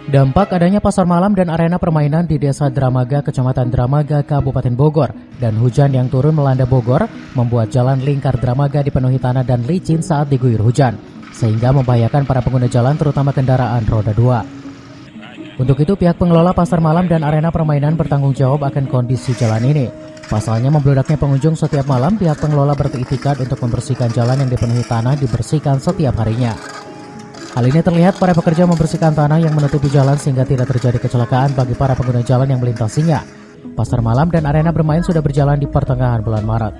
Dampak adanya pasar malam dan arena permainan di Desa Dramaga, Kecamatan Dramaga, Kabupaten Bogor, dan hujan yang turun melanda Bogor membuat jalan lingkar Dramaga dipenuhi tanah dan licin saat diguyur hujan, sehingga membahayakan para pengguna jalan terutama kendaraan roda 2. Untuk itu pihak pengelola pasar malam dan arena permainan bertanggung jawab akan kondisi jalan ini. Pasalnya membludaknya pengunjung setiap malam, pihak pengelola beriktikad untuk membersihkan jalan yang dipenuhi tanah dibersihkan setiap harinya. Hal ini terlihat para pekerja membersihkan tanah yang menutupi jalan sehingga tidak terjadi kecelakaan bagi para pengguna jalan yang melintasinya. Pasar malam dan arena bermain sudah berjalan di pertengahan bulan Maret.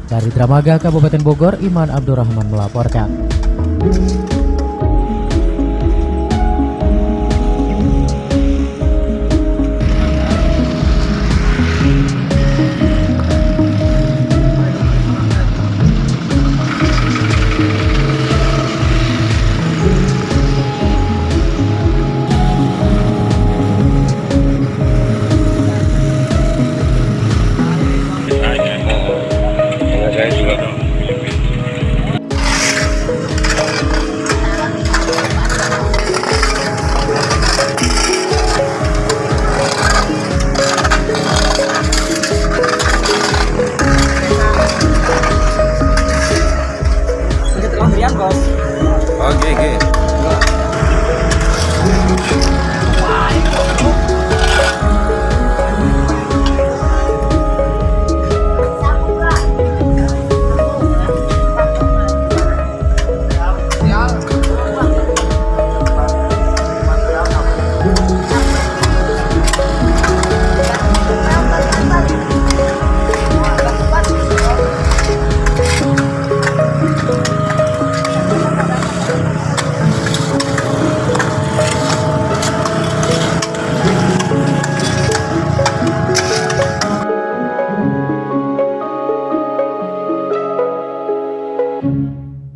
Dari Dramaga, Kabupaten Bogor, Iman Abdurrahman melaporkan.